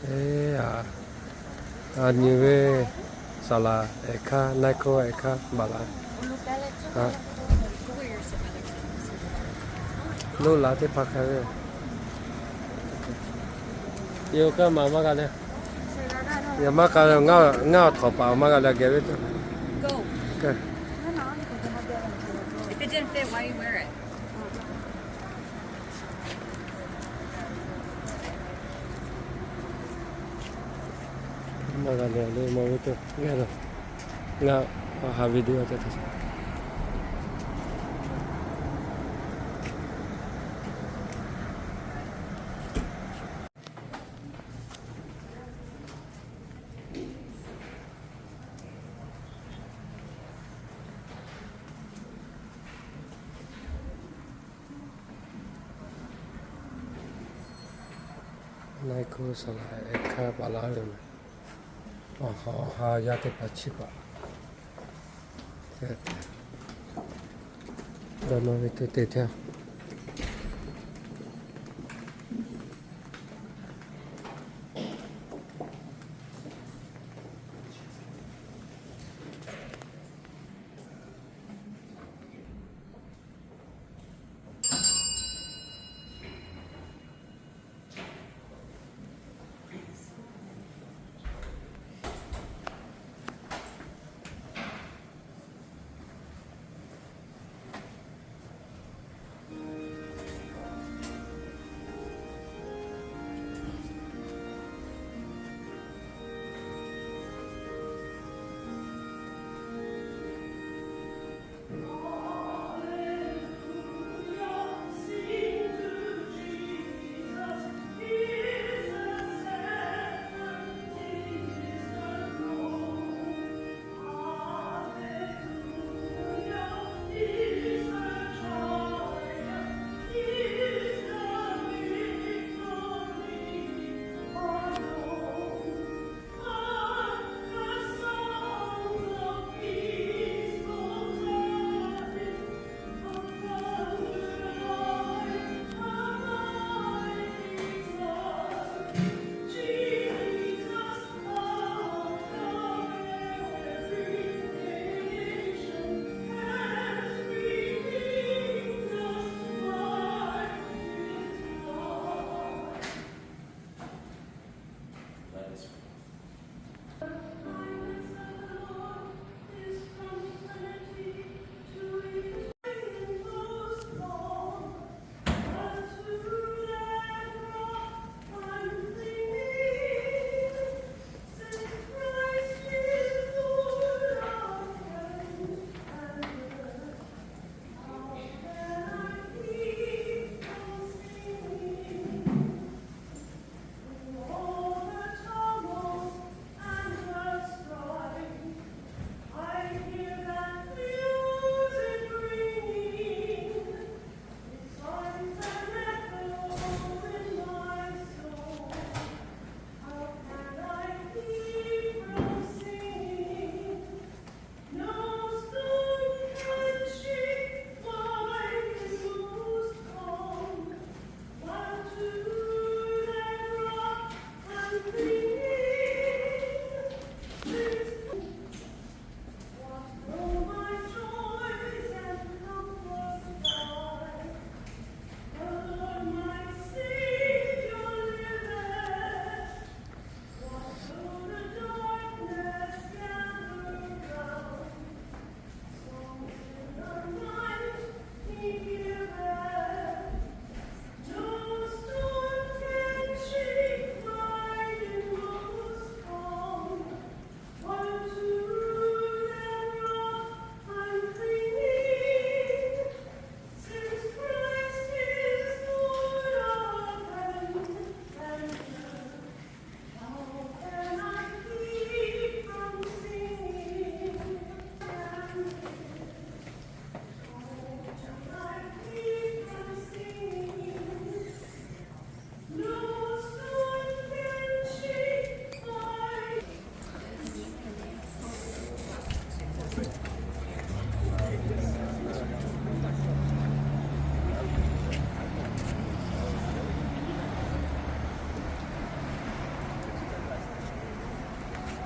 à như về sala hkaʼ naiko hkaʼ balang à lúc lá thì phát khai yêu cái mà cái này yêu mà cái ngao ngao thọ bảo mà cái này cái đó Go. cái If it didn't fit, why you wear it? mà cái này lấy mà cái nghe rồi ngao hà video cho thấy naiko sala hkaʼ balang rồi họ ra cái bắt chip à đó nó mới tiếp theo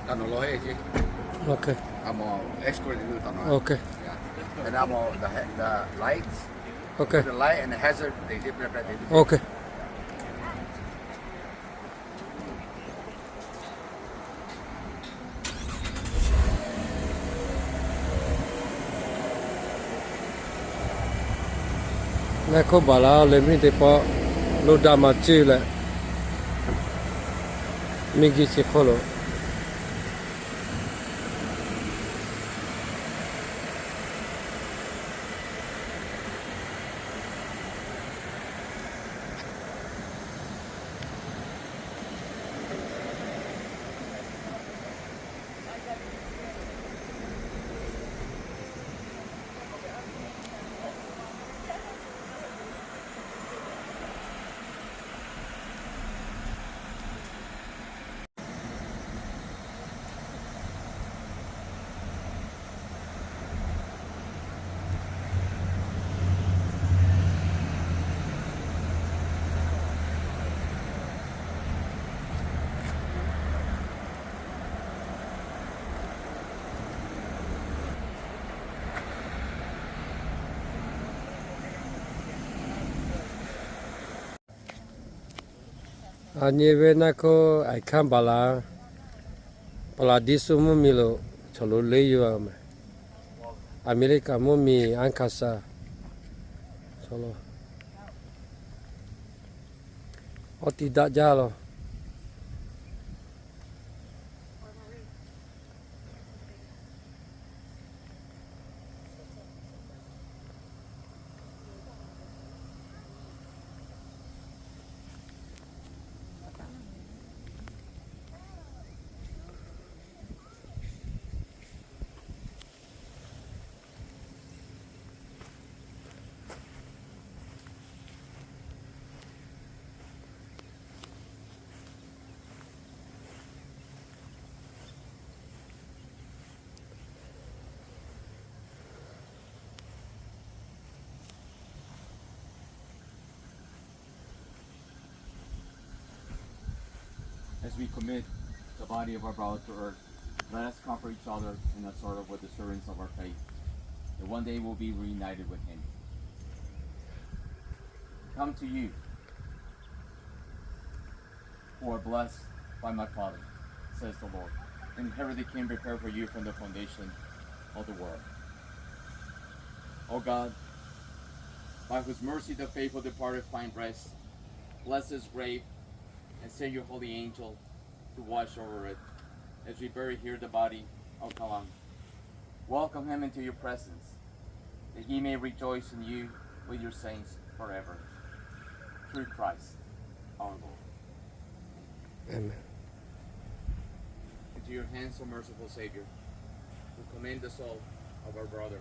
Tanno loheci. Okay. Amo escort you tanno. Okay. Yeah. And amo the lights. Okay. The light and the hazard they did prepare. Okay. Nè có bà la lên mình thì bỏ lô đa mà chơi lại mình chỉ khó rồi anh về nè có ai Kham Balang đi xuống mua mì lo cho lo lấy vô mà America mua mì ăn casa cho lo ở tidak ra lo As we commit the body of our brother to earth, let us comfort each other in a sort of with the assurance of our faith, that one day we'll be reunited with him. Come to you, who are blessed by my Father, says the Lord, and inherit the kingdom prepared for you from the foundation of the world. O God, by whose mercy the faithful departed find rest, bless this grave and send your holy angel to watch over it as we bury here the body of Kalam. Welcome him into your presence, that he may rejoice in you with your saints forever. Through Christ our Lord. Amen. Into your hands, O merciful Savior, we commend the soul of our brother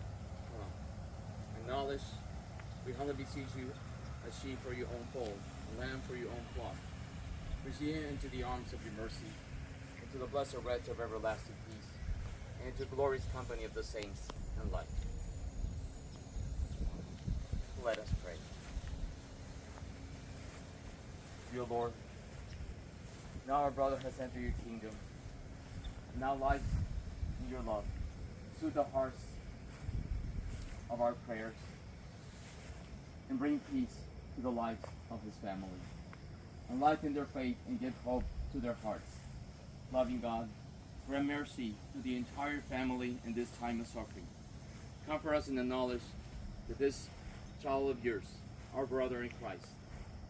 Kalam. Acknowledge, we humbly beseech you, a sheep for your own fold, a lamb for your own flock. Receive him into the arms of your mercy, into the blessed rest of everlasting peace, and into glorious company of the saints and light. Let us pray. Dear Lord, now our brother has entered your kingdom, and now lies in your love. Soothe the hearts of our prayers, and bring peace to the lives of his family. Enlighten their faith and give hope to their hearts. Loving God, grant mercy to the entire family in this time of suffering. Comfort us in the knowledge that this child of yours, our brother in Christ,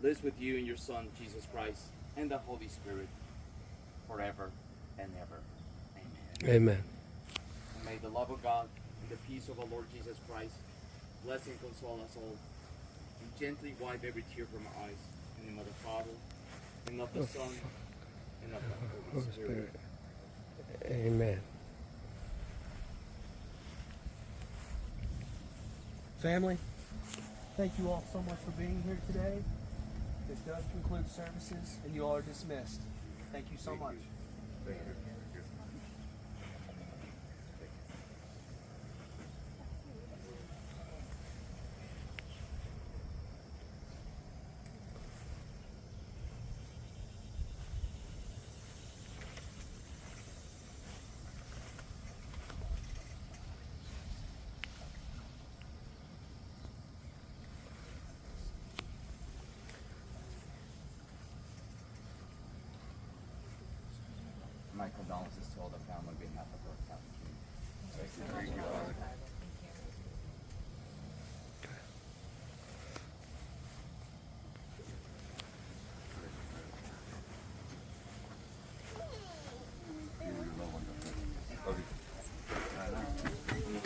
lives with you and your Son, Jesus Christ, and the Holy Spirit, forever and ever. Amen. Amen. And may the love of God and the peace of our Lord Jesus Christ bless and console us all, and gently wipe every tear from our eyes. In the name of the Father, and of the Son, and of the Holy Spirit. Amen. Family, thank you all so much for being here today. This does conclude services, and you all are dismissed. Thank you so much. my condolences to all the family on behalf of the Catholic community. Thank you, Father.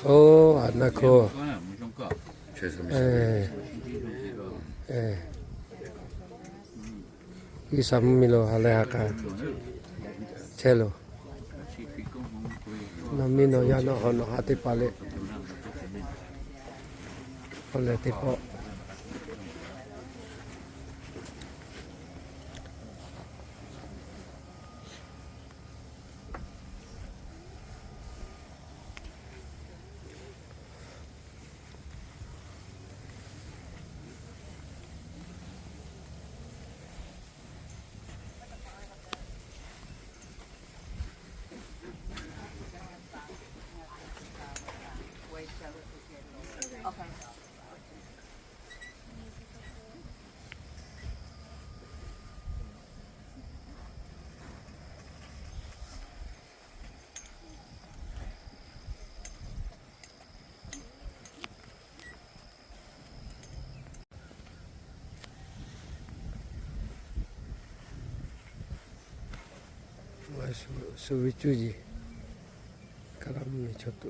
โอ้อันนั้นก็เออเอออีสามมิโลอะไรฮะกันเชลโลน้ำมิโนยาโนฮอนฮาติปาเลพอเลติปอ Okay. Suvichuji kalam ni chotu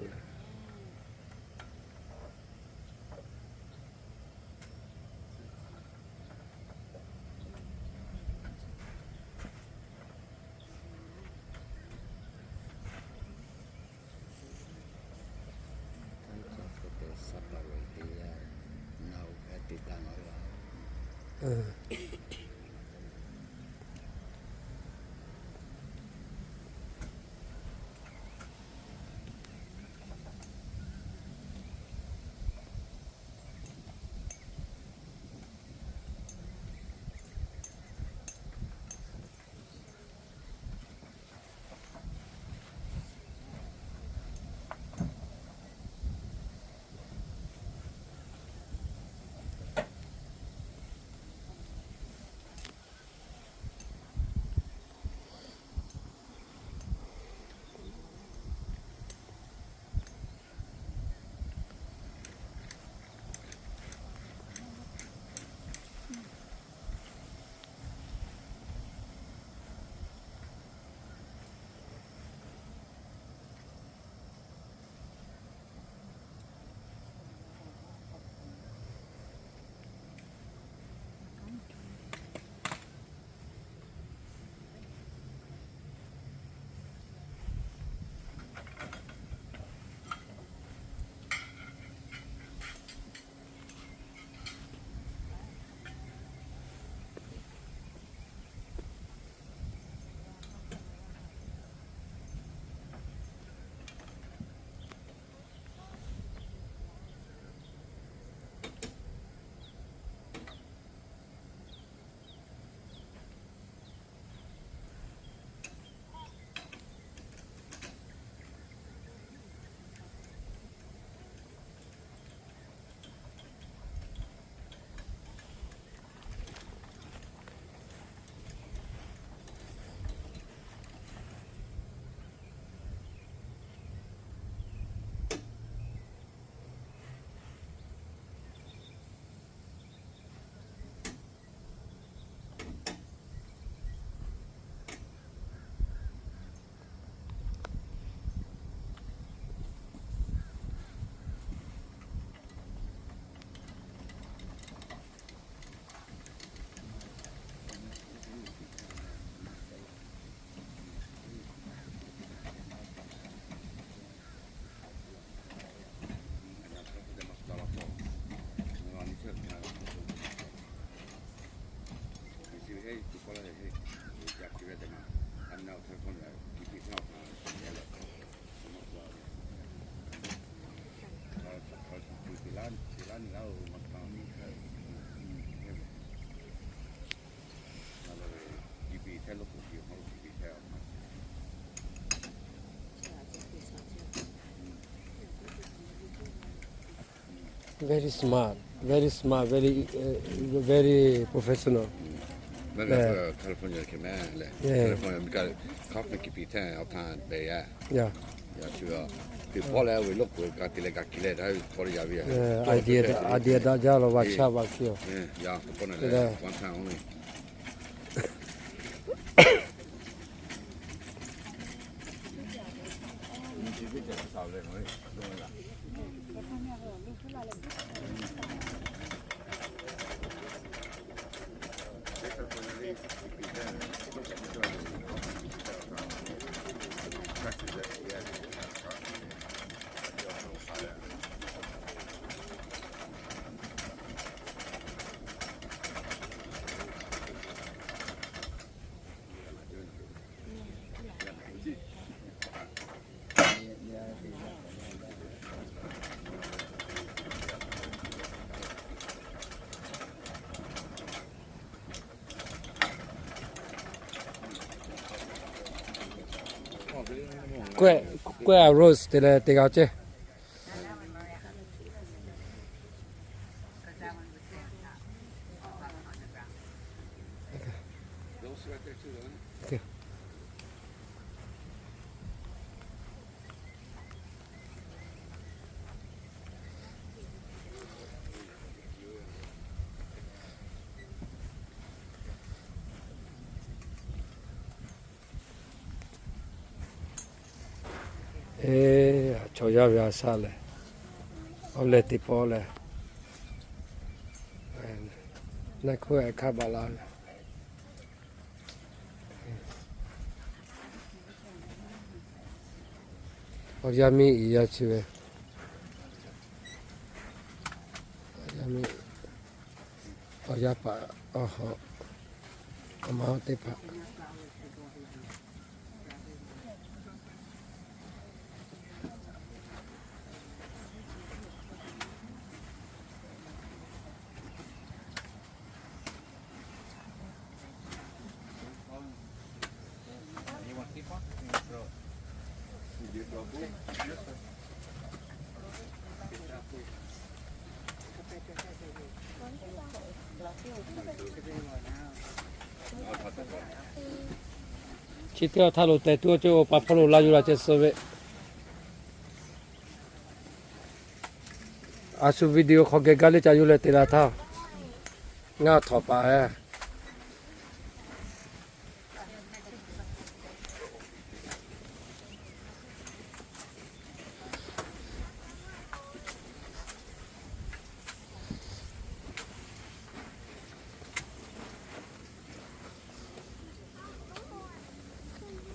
very smart, very professional. California came in. Yeah. California, we got coffee keep it 10 out time. They yeah yeah, sure. The Paul, we look, we got the leg, I for the idea da jalo wa cha wa kio Yeah, one time only. que rose te gao che cho ya ya sale ole tipo le na ko e Kham Balang Yami ya chive Yami ya pa oho ama te pa chỉ theo thalo tại tôi cho bà phô la ju la chết sớm asu video khó cái gali cha ju le tera tha nga thọ pa hai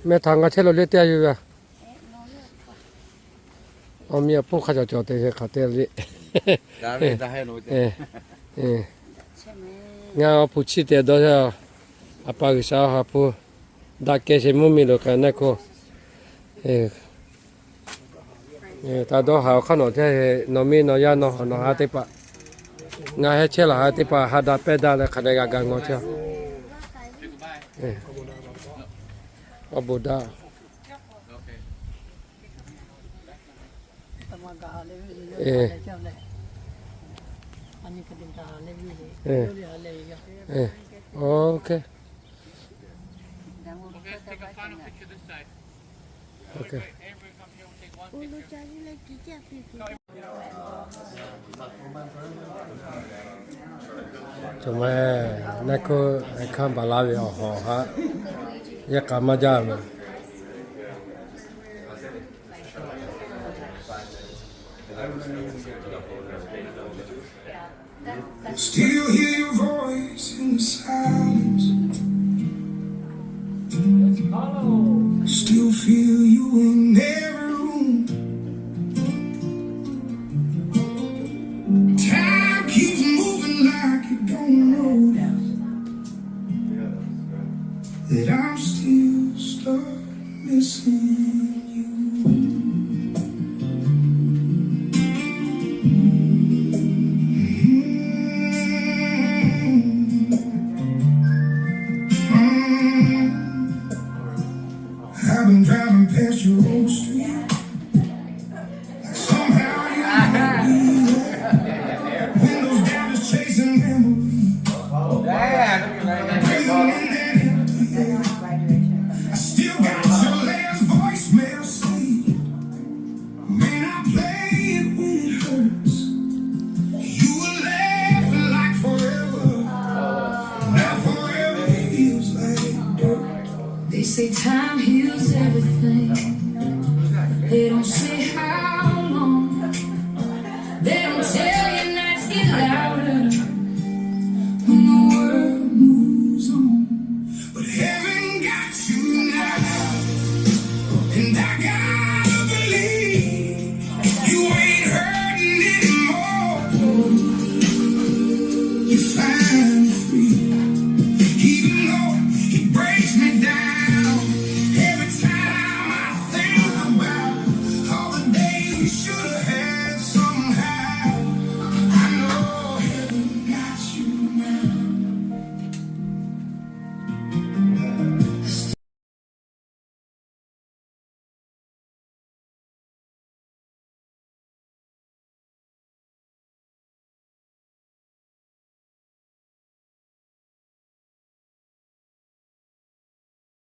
mẹ thằng ngã chelo lết tay rồi ông mẹ phụ khá cho tay khá tay lết ngã phụ chi tay đó là apa cái sao hả phụ đã kể xem mua mình được cái này cô ta đó hào khăn ở thế nó mi nó ya nó hạt tay pa ngã hết chơi là hạt tay pa hạt đạp pe đạp là khá đại gang ngõ chơi Abu Da. Okay. Okay. Chúng mày nãy cô Kham Balang về họ hả? Ya kama jama. Still hear your voice in the silence. Still feel you in every room. Time keeps moving like it don't notice that I'm still stuck missing you. I've been driving past your old street. Somehow you won't be there. Windows down, just chasing memories. say time heals everything.